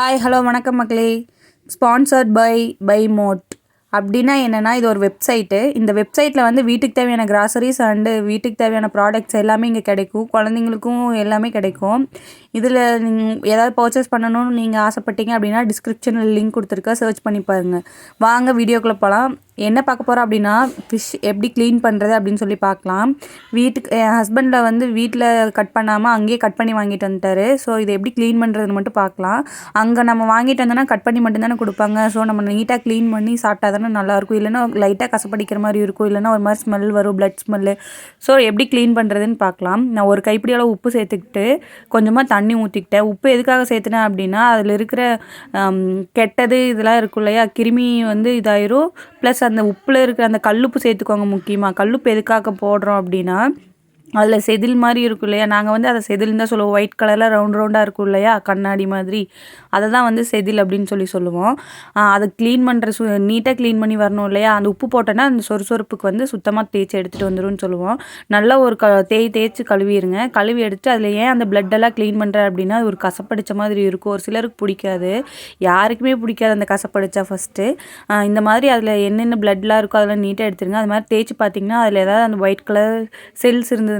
Hi hello வணக்கம் மக்களே. Sponsored by mode அப்படின்னா என்னென்னா, இது ஒரு வெப்சைட்டு. இந்த வெப்சைட்டில் வந்து வீட்டுக்கு தேவையான கிராசரிஸ் அண்டு வீட்டுக்கு தேவையான ப்ராடக்ட்ஸ் எல்லாமே இங்கே கிடைக்கும். குழந்தைங்களுக்கும் எல்லாமே கிடைக்கும். இதில் நீங்கள் ஏதாவது பர்ச்சேஸ் பண்ணணும்னு நீங்கள் ஆசைப்பட்டீங்க அப்படின்னா டிஸ்கிரிப்ஷனில் லிங்க் கொடுத்துருக்கேன், சர்ச் பண்ணி பாருங்கள். வாங்க வீடியோக்குள்ளே போகலாம். என்ன பார்க்க போகிறோம் அப்படின்னா, ஃபிஷ் எப்படி க்ளீன் பண்ணுறது அப்படின்னு சொல்லி பார்க்கலாம். என் ஹஸ்பண்டில் வந்து வீட்டில் கட் பண்ணாமல் அங்கேயே கட் பண்ணி வாங்கிட்டு வந்துட்டார். ஸோ இதை எப்படி க்ளீன் பண்ணுறதுன்னு மட்டும் பார்க்கலாம். அங்கே நம்ம வாங்கிட்டு வந்தோன்னா கட் பண்ணி மட்டும்தானே கொடுப்பாங்க. ஸோ நம்ம நீட்டாக க்ளீன் பண்ணி சாப்பிட்டா தானே நல்லாயிருக்கும். இல்லைன்னா லைட்டாக கசப்படிக்கிற மாதிரி இருக்கும், இல்லைன்னா ஒரு மாதிரி ஸ்மெல் வரும், பிளட் ஸ்மெல்லு. ஸோ எப்படி க்ளீன் பண்ணுறதுன்னு பார்க்கலாம். நான் ஒரு கைப்பிடி அளவு உப்பு சேர்த்துக்கிட்டு கொஞ்சமாக தண்ணி ஊற்றிக்கிட்டேன். உப்பு எதுக்காக சேர்த்துனேன் அப்படின்னா, அதில் இருக்கிற கெட்டது இதெல்லாம் இருக்கும் இல்லையா, கிருமி வந்து இதாயிரும். ப்ளஸ் அந்த உப்பில் இருக்கிற அந்த கல்லுப்பு சேர்த்துக்கோங்க. முக்கியமாக கல்லுப்பு எதுக்காக போடுறோம் அப்படின்னா, அதில் செதில் மாதிரி இருக்கும் இல்லையா, நாங்கள் வந்து அதை செதில்னு தான் சொல்லுவோம். ஒயிட் கலரில் ரவுண்டாக இருக்கும் இல்லையா, கண்ணாடி மாதிரி, அதை தான் வந்து செதில் அப்படின்னு சொல்லுவோம். அதை க்ளீன் பண்ணுற நீட்டாக க்ளீன் பண்ணி வரணும் இல்லையா. அந்த உப்பு போட்டோன்னா அந்த சொறுசொறுப்புக்கு வந்து சுத்தமாக தேய்ச்சி எடுத்துகிட்டு வந்துடும்னு சொல்லுவோம். நல்லா ஒரு தேய்ச்சி கழுவிடுங்க. கழுவி எடுத்துட்டு அதில் ஏன் அந்த பிளட்டெல்லாம் க்ளீன் பண்ணுறேன் அப்படின்னா, அது ஒரு கசப்படித்த மாதிரி இருக்கும். ஒரு சிலருக்கு பிடிக்காது, யாருக்குமே பிடிக்காது அந்த கசப்படிச்சா. ஃபஸ்ட்டு இந்த மாதிரி அதில் என்னென்ன பிளட்லாம் இருக்கோ அதெல்லாம் நீட்டாக எடுத்துருங்க. அது மாதிரி தேய்ச்சி பார்த்தீங்கன்னா அதில் ஏதாவது அந்த ஒயிட் கலர் செல்ஸ் இருந்ததுன்னா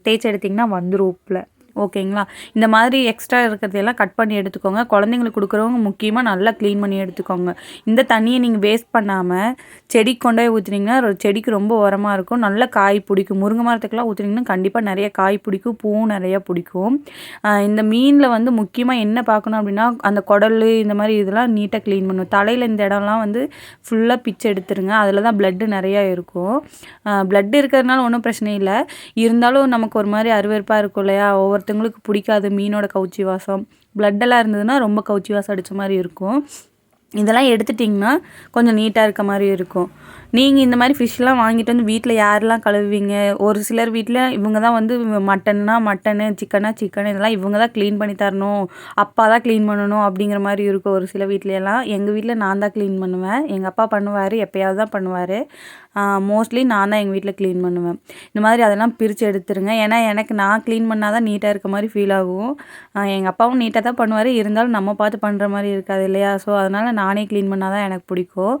தேய்ச்சி எடுத்திங்கன்னா வந்துடும் உப்பில். ஓகேங்களா. இந்த மாதிரி எக்ஸ்ட்ரா இருக்கிறதையெல்லாம் கட் பண்ணி எடுத்துக்கோங்க. குழந்தைங்களுக்கு கொடுக்குறவங்க முக்கியமாக நல்லா க்ளீன் பண்ணி எடுத்துக்கோங்க. இந்த தண்ணியை நீங்கள் வேஸ்ட் பண்ணாமல் செடிக்கு கொண்டு போய் ஊற்றுனீங்கன்னா செடிக்கு ரொம்ப உரமாக இருக்கும். நல்லா காய் பிடிக்கும். முருங்கை மரத்துக்கெல்லாம் ஊற்றுனீங்கன்னா கண்டிப்பாக நிறைய காய் பிடிக்கும், பூவும் நிறையா பிடிக்கும். இந்த மீனில் வந்து முக்கியமாக என்ன பார்க்கணும் அப்படின்னா, அந்த குடல் இந்த மாதிரி இதெல்லாம் நீட்டாக க்ளீன் பண்ணணும். தலையில் இந்த இடம்லாம் வந்து ஃபுல்லாக பிச்சு எடுத்துருங்க. அதில் தான் பிளட்டு நிறையா இருக்கும். பிளட் இருக்கிறதுனால ஒன்றும் பிரச்சனை இல்லை. இருந்தாலும் நமக்கு ஒரு மாதிரி அருவருப்பாக இருக்கும் இல்லையா, ஒவ்வொருத்தவங்களுக்கு பிடிக்காது மீனோட கவுச்சி வாசம். பிளட்டெல்லாம் இருந்ததுன்னா ரொம்ப கவுச்சி வாசம் அடித்த மாதிரி இருக்கும். இதெல்லாம் எடுத்துட்டிங்கன்னா கொஞ்சம் நீட்டாக இருக்க மாதிரி இருக்கும். நீங்கள் இந்த மாதிரி ஃபிஷ்லாம் வாங்கிட்டு வந்து வீட்டில் யாரெல்லாம் கழுவுவீங்க? ஒரு சிலர் வீட்டில் இவங்க தான் வந்து மட்டன்னா மட்டனு, சிக்கனா சிக்கனு, இதெல்லாம் இவங்க தான் க்ளீன் பண்ணி தரணும், அப்பா தான் க்ளீன் பண்ணணும் அப்படிங்கிற மாதிரி இருக்கும் ஒரு சில வீட்லையெல்லாம். எங்கள் வீட்டில் நான் தான் க்ளீன் பண்ணுவேன். எங்கள் அப்பா பண்ணுவார், எப்போயாவது தான் பண்ணுவார். மோஸ்ட்லி நான் தான் எங்கள் வீட்டில் க்ளீன் பண்ணுவேன். இந்த மாதிரி அதெல்லாம் பிரித்து எடுத்துருங்க. ஏன்னா எனக்கு நான் க்ளீன் பண்ணால் தான் நீட்டாக இருக்க மாதிரி ஃபீல் ஆகும். எங்கள் அப்பாவும் நீட்டாக தான் பண்ணுவார், இருந்தாலும் நம்ம பார்த்து பண்ணுற மாதிரி இருக்காது இல்லையா. ஸோ அதனால் நானே க்ளீன் பண்ணால் தான் எனக்கு பிடிக்கும்.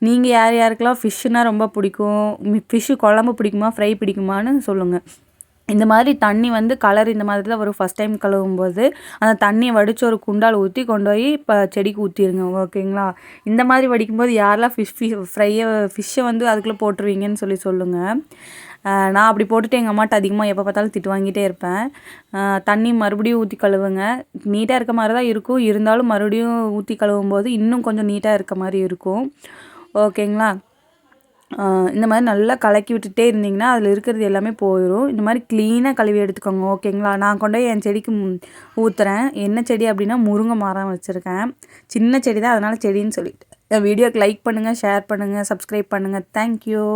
நீங்கள் யார் யாருக்கெல்லாம் ஃபிஷ்ஷுனால் ரொம்ப பிடிக்கும், ஃபிஷ்ஷு குழம்பு பிடிக்குமா, ஃப்ரை பிடிக்குமான்னு சொல்லுங்கள். இந்த மாதிரி தண்ணி வந்து கலர் இந்த மாதிரி தான் ஒரு ஃபஸ்ட் டைம் கழுவும்போது அந்த தண்ணியை வடித்து ஒரு குண்டால் ஊற்றி கொண்டு போய் இப்போ செடிக்கு ஊற்றிடுங்க. ஓகேங்களா. இந்த மாதிரி வடிக்கும்போது யாரெல்லாம் ஃபிஷ்ஷை வந்து அதுக்குள்ளே போட்டுருவீங்கன்னு சொல்லுங்கள். நான் அப்படி போட்டுட்டு எங்கள் அம்மாட்ட அதிகமாக எப்போ பார்த்தாலும் திட்டு வாங்கிட்டே இருப்பேன். தண்ணி மறுபடியும் ஊற்றி கழுவுங்க. நீட்டாக இருக்க மாதிரி தான் இருக்கும், இருந்தாலும் மறுபடியும் ஊற்றி கழுவும்போது இன்னும் கொஞ்சம் நீட்டாக இருக்க மாதிரி இருக்கும். ஓகேங்களா. இந்த மாதிரி நல்லா கலக்கி விட்டுட்டே இருந்திங்கன்னா அதில் இருக்கிறது எல்லாமே போயிடும். இந்த மாதிரி க்ளீனாக கழுவி எடுத்துக்கோங்க. ஓகேங்களா. நான் கொண்டு போய் என் செடிக்கு ஊற்றுறேன். என்ன செடி அப்படின்னா, முருங்கை மரம் வச்சுருக்கேன். சின்ன செடி தான், அதனால் செடின்னு சொல்லிட்டு. வீடியோக்கு லைக் பண்ணுங்கள், ஷேர் பண்ணுங்கள், சப்ஸ்கிரைப் பண்ணுங்கள். தேங்க்யூ.